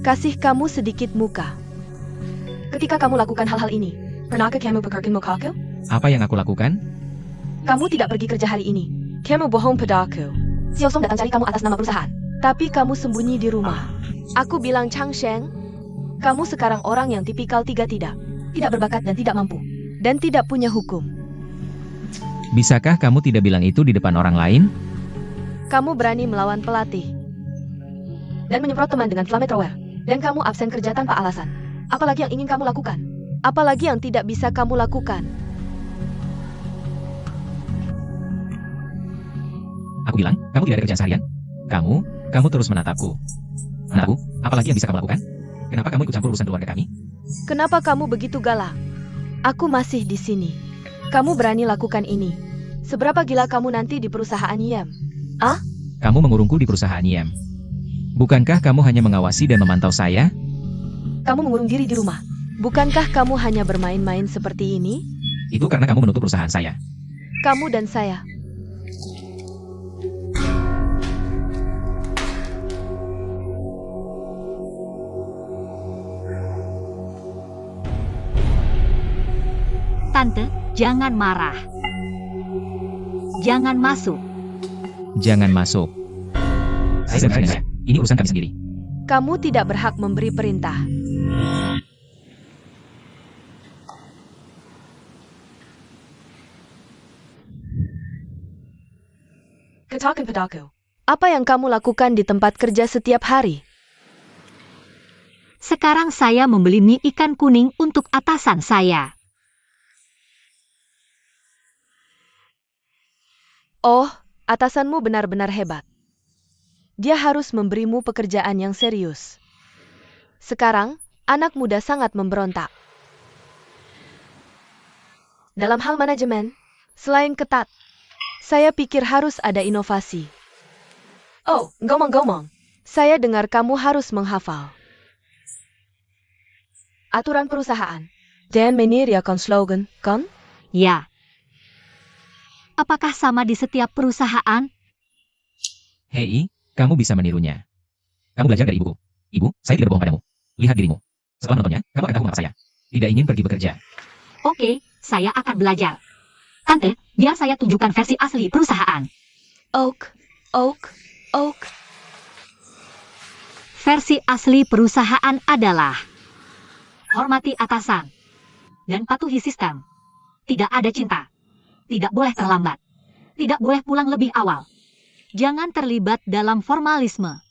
Kasih kamu sedikit muka. Ketika kamu lakukan hal-hal ini, pernahkah kamu pekerkin mukaku? Apa yang aku lakukan? Kamu tidak pergi kerja hari ini. Kamu bohong padaku. Xiao Song datang cari kamu atas nama perusahaan. Tapi kamu sembunyi di rumah. Aku bilang Chang Sheng, kamu sekarang orang yang tipikal tiga tidak. Tidak berbakat dan tidak mampu. Dan tidak punya hukum. Bisakah kamu tidak bilang itu di depan orang lain? Kamu berani melawan pelatih. Dan menyemprot teman dengan flamethrower. Dan kamu absen kerja tanpa alasan. Apalagi yang ingin kamu lakukan? Apalagi yang tidak bisa kamu lakukan? Aku bilang, kamu tidak ada kerjaan seharian. Kamu terus menatapku. Menatapku, apalagi yang bisa kamu lakukan? Kenapa kamu ikut campur urusan keluarga kami? Kenapa kamu begitu galak? Aku masih di sini. Kamu berani lakukan ini. Seberapa gila kamu nanti di perusahaan YM? Kamu mengurungku di perusahaan YM. Bukankah kamu hanya mengawasi dan memantau saya? Kamu mengurung diri di rumah. Bukankah kamu hanya bermain-main seperti ini? Itu karena kamu menutup perusahaan saya. Kamu dan saya. Tante, jangan marah. Jangan masuk. Jangan masuk. Saya dan saya. Ini urusan kami sendiri. Kamu tidak berhak memberi perintah. Katakan padaku. Apa yang kamu lakukan di tempat kerja setiap hari? Sekarang saya membeli mie ikan kuning untuk atasan saya. Oh, atasanmu benar-benar hebat. Dia harus memberimu pekerjaan yang serius. Sekarang, anak muda sangat memberontak. Dalam hal manajemen, selain ketat, saya pikir harus ada inovasi. Oh, ngomong-ngomong, saya dengar kamu harus menghafal aturan perusahaan. Dan meniriakan slogan, kan? Ya. Apakah sama di setiap perusahaan? Hei, kamu bisa menirunya. Kamu belajar dari ibuku. Ibu, saya tidak berbohong padamu. Lihat dirimu. Setelah menontonnya, kamu akan tahu mengapa saya tidak ingin pergi bekerja. Oke, saya akan belajar. Tante, biar saya tunjukkan versi asli perusahaan. Oak. Versi asli perusahaan adalah hormati atasan dan patuhi sistem. Tidak ada cinta. Tidak boleh terlambat. Tidak boleh pulang lebih awal. Jangan terlibat dalam formalisme.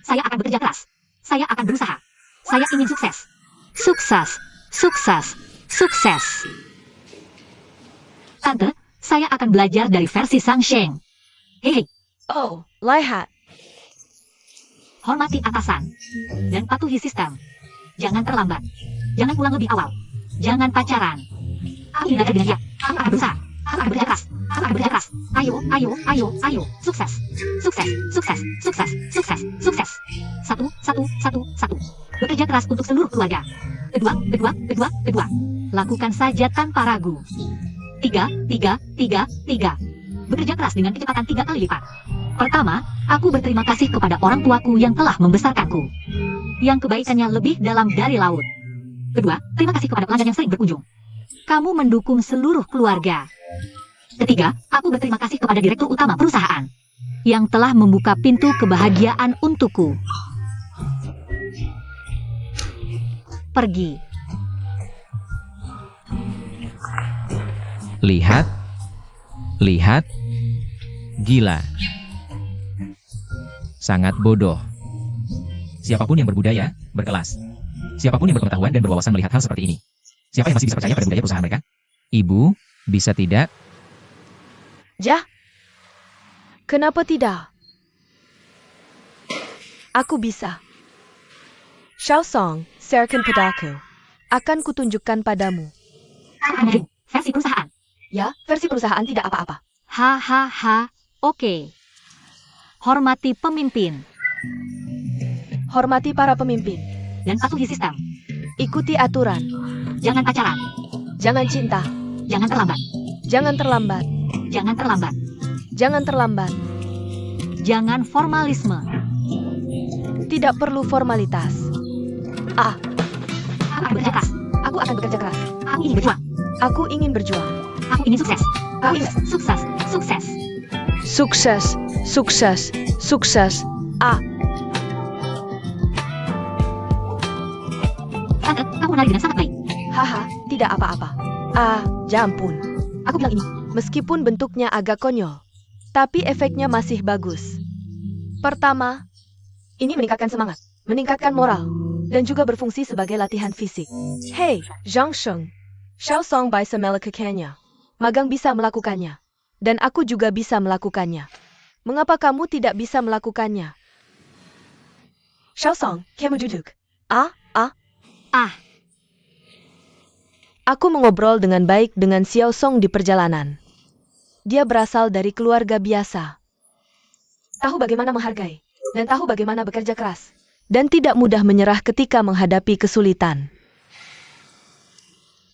Saya akan bekerja keras. Saya akan berusaha. Saya ingin sukses. Sukses, sukses, sukses. Tante, saya akan belajar dari versi Sang Sheng. Hehe, Oh, lihat. hormati atasan. Dan patuhi sistem. Jangan terlambat. Jangan pulang lebih awal. Jangan pacaran. Aku ingin belajar dengan dia. Aku akan berusaha. Aku akan bekerja keras. Aku akan bekerja keras. Ayo, ayo, ayo, ayo. Sukses. Sukses, sukses, sukses, sukses, sukses. Satu, satu, satu, satu. Bekerja keras untuk seluruh keluarga. Kedua, kedua, kedua, kedua. Lakukan saja tanpa ragu. Tiga, tiga, tiga, tiga. Bekerja keras dengan kecepatan 3 kali lipat. Pertama, aku berterima kasih kepada orang tuaku yang telah membesarkanku. Yang kebaikannya lebih dalam dari laut. Kedua, terima kasih kepada pelanggan yang sering berkunjung. Kamu mendukung seluruh keluarga. Ketiga, aku berterima kasih kepada direktur utama perusahaan. Yang telah membuka pintu kebahagiaan untukku. Pergi. Lihat. Lihat. Gila. Sangat bodoh. Siapapun yang berbudaya, berkelas. Siapapun yang berpengetahuan dan berwawasan melihat hal seperti ini. Siapa yang masih bisa percaya pada budaya perusahaan mereka? Ibu, bisa tidak? Jah. Kenapa tidak? Aku bisa. Xiaosong, serahkan padaku. Akan kutunjukkan padamu. Versi perusahaan. Ya, versi perusahaan tidak apa-apa. Hahaha, oke. Hormati pemimpin. Hormati para pemimpin. Dan patuhi sistem. Ikuti aturan. Jangan pacaran. Jangan cinta. Jangan terlambat. Jangan terlambat. Jangan terlambat. Jangan terlambat. Jangan formalisme. Tidak perlu formalitas. Ah, Aku akan bekerja keras. aku akan bekerja keras. Aku ingin berjuang. Aku ingin berjuang. Aku ingin sukses. Aku ingin Sukses. Sukses. sukses, sukses, sukses. Ah, Tante, kamu menari dengan sangat baik. haha, tidak apa-apa. Ah, jampun. Aku bilang ini. Meskipun bentuknya agak konyol, tapi efeknya masih bagus. Pertama, ini meningkatkan semangat, meningkatkan moral, dan juga berfungsi sebagai latihan fisik. Hei, Zhang Sheng, Xiaosong bisa melakukannya. Magang bisa melakukannya. Dan aku juga bisa melakukannya. Mengapa kamu tidak bisa melakukannya? Xiaosong, kamu duduk. Ah. Aku mengobrol dengan baik dengan Xiaosong di perjalanan. Dia berasal dari keluarga biasa. Tahu bagaimana menghargai, dan tahu bagaimana bekerja keras. Dan tidak mudah menyerah ketika menghadapi kesulitan.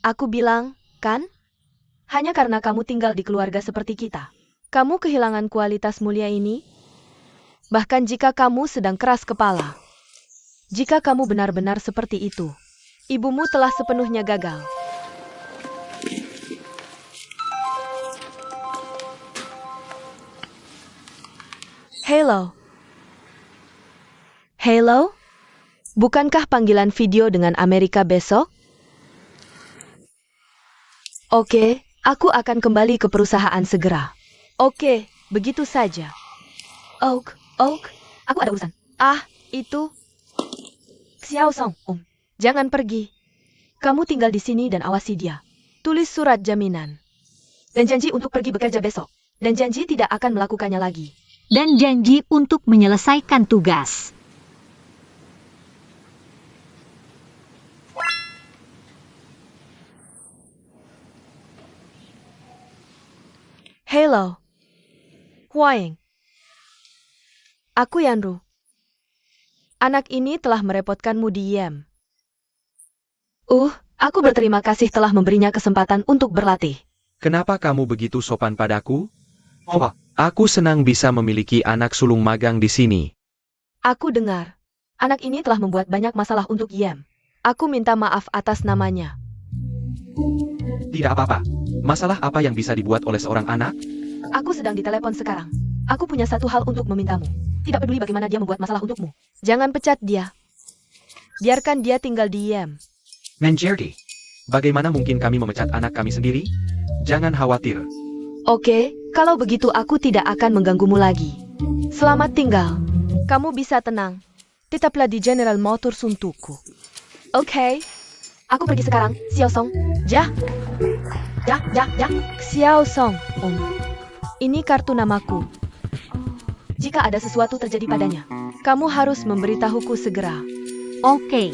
Aku bilang, kan? Hanya karena kamu tinggal di keluarga seperti kita. Kamu kehilangan kualitas mulia ini? Bahkan jika kamu sedang keras kepala. Jika kamu benar-benar seperti itu, ibumu telah sepenuhnya gagal. Halo. Halo? Bukankah panggilan video dengan Amerika besok? Oke, aku akan kembali ke perusahaan segera. Oke, begitu saja. Oak, Aku ada urusan. itu. Xiaosong, jangan pergi. Kamu tinggal di sini dan awasi dia. Tulis surat jaminan. Dan janji untuk pergi bekerja besok. Dan janji tidak akan melakukannya lagi. Dan janji untuk menyelesaikan tugas. Halo. Huaying. Aku Yanru. Anak ini telah merepotkanmu di Yem. Aku berterima kasih telah memberinya kesempatan untuk berlatih. Kenapa kamu begitu sopan padaku? Oh, aku senang bisa memiliki anak sulung magang di sini. Aku dengar. Anak ini telah membuat banyak masalah untuk Yem. Aku minta maaf atas namanya. Tidak apa-apa. Masalah apa yang bisa dibuat oleh seorang anak? Aku sedang ditelepon sekarang. Aku punya satu hal untuk memintamu. Tidak peduli bagaimana dia membuat masalah untukmu. Jangan pecat dia. Biarkan dia tinggal di Yem. Menjerdy, bagaimana mungkin kami memecat anak kami sendiri? Jangan khawatir. Oke, kalau begitu aku tidak akan mengganggumu lagi. Selamat tinggal. Kamu bisa tenang. Tetaplah di General Motors untukku. Oke. Aku pergi sekarang, Xiao Song. Ja. Xiao Song, Om. Ini kartu namaku. Jika ada sesuatu terjadi padanya, kamu harus memberitahuku segera. Oke.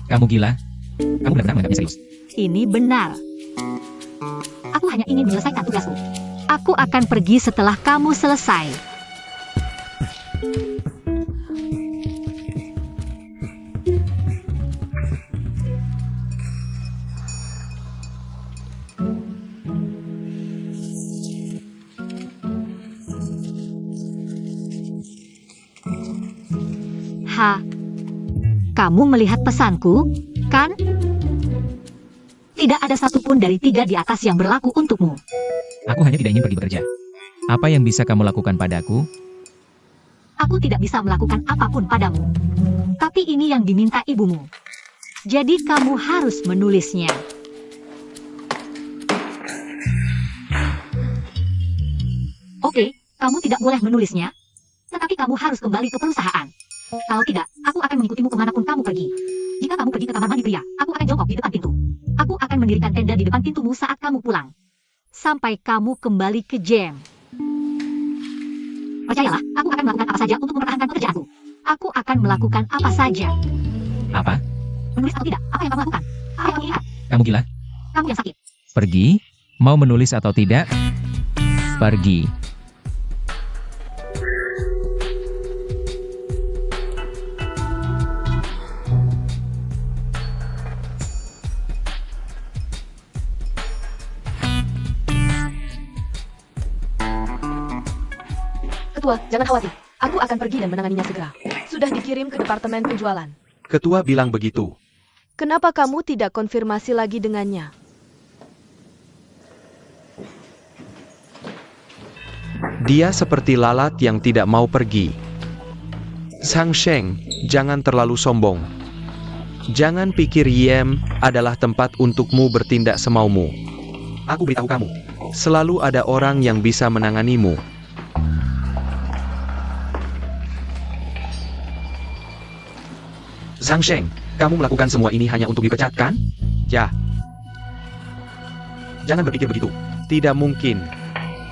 Kamu gila? Kamu benar-benar menganggapnya serius? Ini benar. Aku hanya ingin menyelesaikan tugasku. Aku akan pergi setelah kamu selesai. Kamu melihat pesanku, kan? Tidak ada satupun dari 3 di atas yang berlaku untukmu. Aku hanya tidak ingin pergi bekerja. Apa yang bisa kamu lakukan padaku? Aku tidak bisa melakukan apapun padamu. Tapi ini yang diminta ibumu. Jadi kamu harus menulisnya. Oke, kamu tidak boleh menulisnya. Tetapi kamu harus kembali ke perusahaan. Kalau tidak, aku akan mengikutimu kemanapun kamu pergi. Jika kamu pergi ke kamar mandi pria, aku akan jongkok di depan pintu. Aku akan mendirikan tenda di depan pintumu saat kamu pulang. Sampai kamu kembali ke jam. Percayalah, aku akan melakukan apa saja untuk mempertahankan pekerjaanku. Aku akan melakukan apa saja. Apa? Menulis atau tidak, apa yang kamu lakukan? Apa yang kamu lihat? Kamu gila? Kamu yang sakit. Pergi? Mau menulis atau tidak? Pergi. Ketua, jangan khawatir. Aku akan pergi dan menanganinya segera. Sudah dikirim ke departemen penjualan. Ketua bilang begitu. Kenapa kamu tidak konfirmasi lagi dengannya? Dia seperti lalat yang tidak mau pergi. Zhang Sheng, jangan terlalu sombong. Jangan pikir Yem adalah tempat untukmu bertindak semaumu. Aku beritahu kamu, selalu ada orang yang bisa menanganimu. Zhang Sheng, kamu melakukan semua ini hanya untuk dipecat, kan? Ya. Jangan berpikir begitu. Tidak mungkin.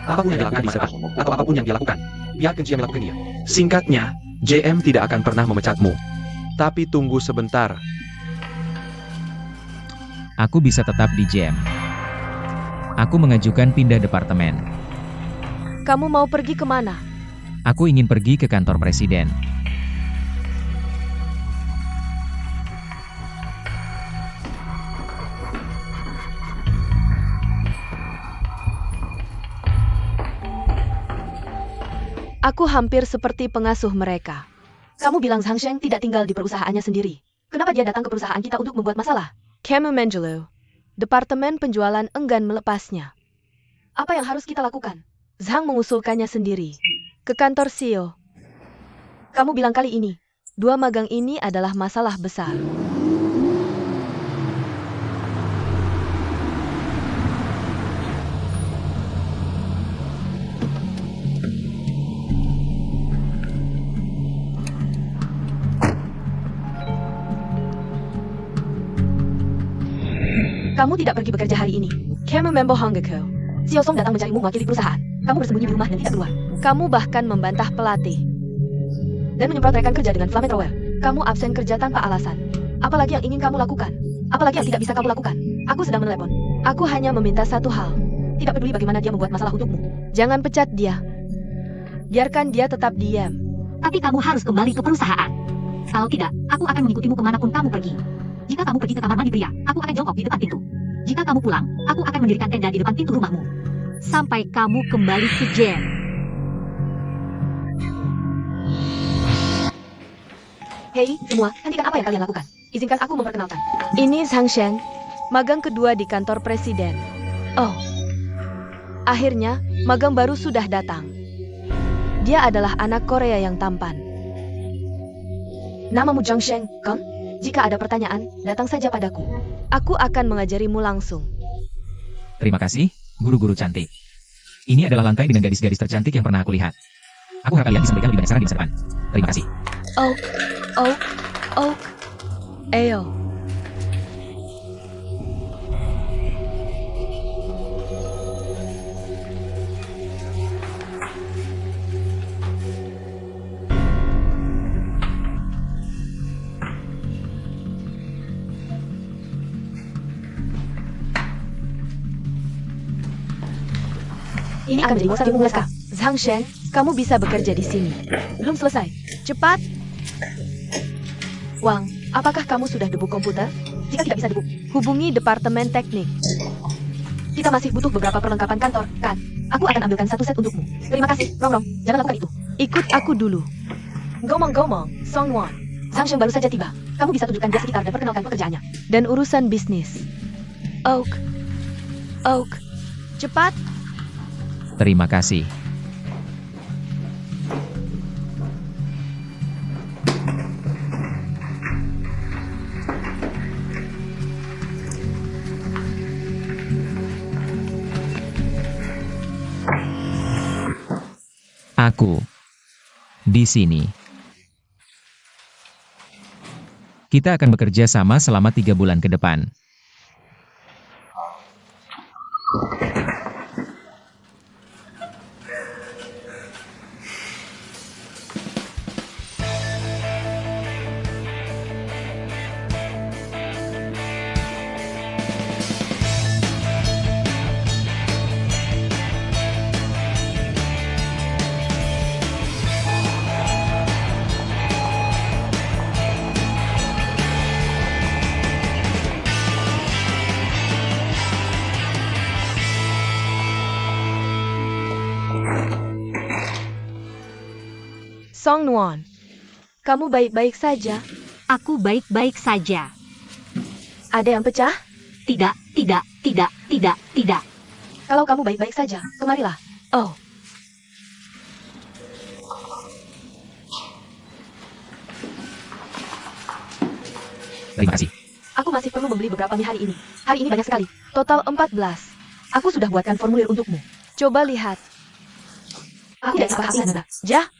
Apapun yang dilakukan di masa depan, atau apapun yang dia lakukan, biarkan GM melakukannya. Singkatnya, GM tidak akan pernah memecatmu. Tapi tunggu sebentar. Aku bisa tetap di jam. Aku mengajukan pindah departemen. Kamu mau pergi kemana? Aku ingin pergi ke kantor presiden. Aku hampir seperti pengasuh mereka. Kamu bilang Zhang Sheng tidak tinggal di perusahaannya sendiri. Kenapa dia datang ke perusahaan kita untuk membuat masalah? Kamu Mangelo. Departemen penjualan enggan melepasnya. Apa yang harus kita lakukan? Zhang mengusulkannya sendiri. Ke kantor CEO. Kamu bilang kali ini, 2 magang ini adalah masalah besar. Kamu tidak pergi bekerja hari ini. Kamu membohong Gekko. Xiao Song datang mencarimu mewakili perusahaan. Kamu bersembunyi di rumah dan tidak keluar. Kamu bahkan membantah pelatih. Dan menyemprot rekan kerja dengan flamethrower. Kamu absen kerja tanpa alasan. Apalagi yang ingin kamu lakukan? Apalagi yang tidak bisa kamu lakukan? Aku sedang menelepon. Aku hanya meminta satu hal. Tidak peduli bagaimana dia membuat masalah untukmu. Jangan pecat dia. Biarkan dia tetap diam. Tapi kamu harus kembali ke perusahaan. Kalau tidak, aku akan mengikutimu kemanapun kamu pergi. Jika kamu pergi ke kamar mandi pria, aku akan jongkok di depan pintu. Jika kamu pulang, aku akan mendirikan tenda di depan pintu rumahmu. Sampai kamu kembali ke jam. Hei, semua, hentikan apa yang kalian lakukan. Izinkan aku memperkenalkan. Ini Zhang Sheng, magang kedua di kantor presiden. Oh, akhirnya, magang baru sudah datang. Dia adalah anak Korea yang tampan. Namamu Zhang Sheng, kan? Jika ada pertanyaan, datang saja padaku. Aku akan mengajarimu langsung. Terima kasih, guru-guru cantik. Ini adalah lantai dengan gadis-gadis tercantik yang pernah aku lihat. Aku harap kalian bisa memberikan lebih banyak saran di masa depan. Terima kasih. Oak, Oak, Oak. Ayo. Ini akan menjadi masa yang memuaskan. Zhang Shen, kamu bisa bekerja di sini. Belum selesai. Cepat. Wang, apakah kamu sudah debug komputer? Jika tidak bisa debug, hubungi Departemen Teknik. Kita masih butuh beberapa perlengkapan kantor, kan? Aku akan ambilkan satu set untukmu. Terima kasih, Rongrong. Jangan lakukan itu. Ikut aku dulu. Gomong-gomong, Songwon. Zhang Shen baru saja tiba. Kamu bisa tunjukkan dia sekitar dan perkenalkan pekerjaannya. Dan urusan bisnis. Oak. Oak. Cepat. Terima kasih. Aku di sini. Kita akan bekerja sama selama 3 bulan ke depan. Song Nuan, kamu baik-baik saja? Aku baik-baik saja. Ada yang pecah? Tidak, tidak, tidak, tidak, tidak. Kalau kamu baik-baik saja, kemarilah. Oh, Terima kasih. aku masih perlu membeli beberapa mie hari ini. Hari ini banyak sekali. Total 14. Aku sudah buatkan formulir untukmu. Coba lihat. Aku tidak suka Anda. Jah,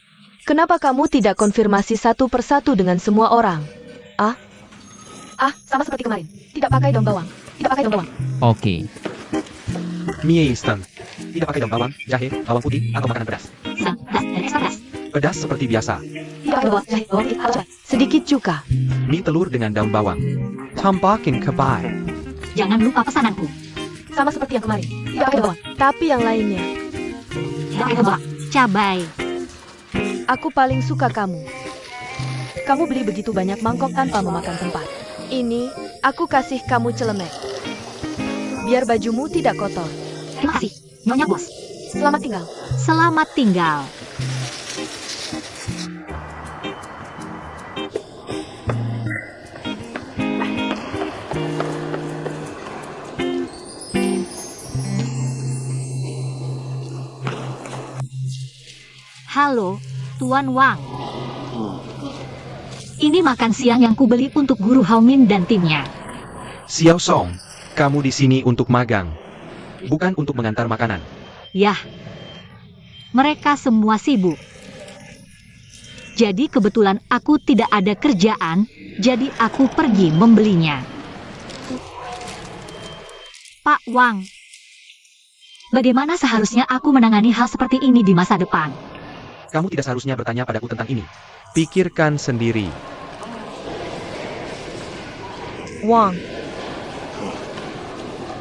kenapa kamu tidak konfirmasi satu persatu dengan semua orang? Sama seperti kemarin. Tidak pakai daun bawang. Tidak pakai daun bawang. Oke. Mie instan. Tidak pakai daun bawang, jahe, bawang putih, atau makanan pedas. Sedang, pedas, dan ekstra pedas. Pedas seperti biasa. Tidak pakai bawang, jahe, bawang putih, atau cepat. Sedikit cuka. Mie telur dengan daun bawang. Tampakin kebai. Jangan lupa pesananku. Sama seperti yang kemarin. Tidak pakai bawang. Tapi yang lainnya. Tidak pakai bawang. Cabai. Aku paling suka kamu. Kamu beli begitu banyak mangkok tanpa memakan tempat. Ini, aku kasih kamu celemek. Biar bajumu tidak kotor. Terima kasih, Nyonya Bos. Selamat tinggal. Selamat tinggal. Halo, Tuan Wang. Ini makan siang yang kubeli untuk Guru Hao Min dan timnya. Xiao Song, kamu di sini untuk magang. Bukan untuk mengantar makanan. Yah, mereka semua sibuk. Jadi kebetulan aku tidak ada kerjaan, jadi aku pergi membelinya. Pak Wang, bagaimana seharusnya aku menangani hal seperti ini di masa depan? Kamu tidak seharusnya bertanya padaku tentang ini. Pikirkan sendiri. Wang.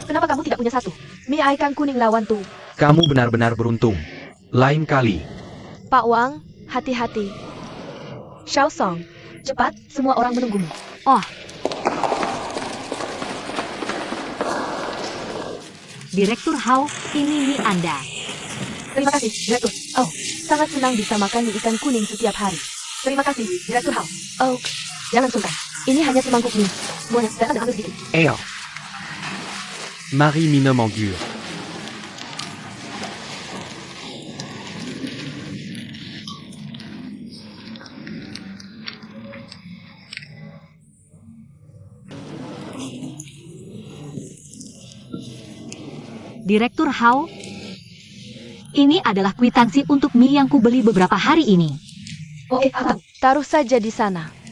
Kenapa kamu tidak punya satu? Mie ikan kuning lawan tuh. Kamu benar-benar beruntung. Lain kali. Pak Wang, hati-hati. Xiao Song, cepat, semua orang menunggumu. Oh. Direktur Hao, ini mie Anda. Terima kasih, Direktur. Oh, sangat senang bisa makan mie ikan kuning setiap hari. Terima kasih, Direktur Hao. Oh, jangan sungkan. Ini hanya semangkuk mie. Semuanya datang dan ambil sedikit. Ayo. Marie Mine Mangur. Direktur Hao, Ini adalah kwitansi untuk mie yang kubeli beberapa hari ini. Oke, taruh saja di sana.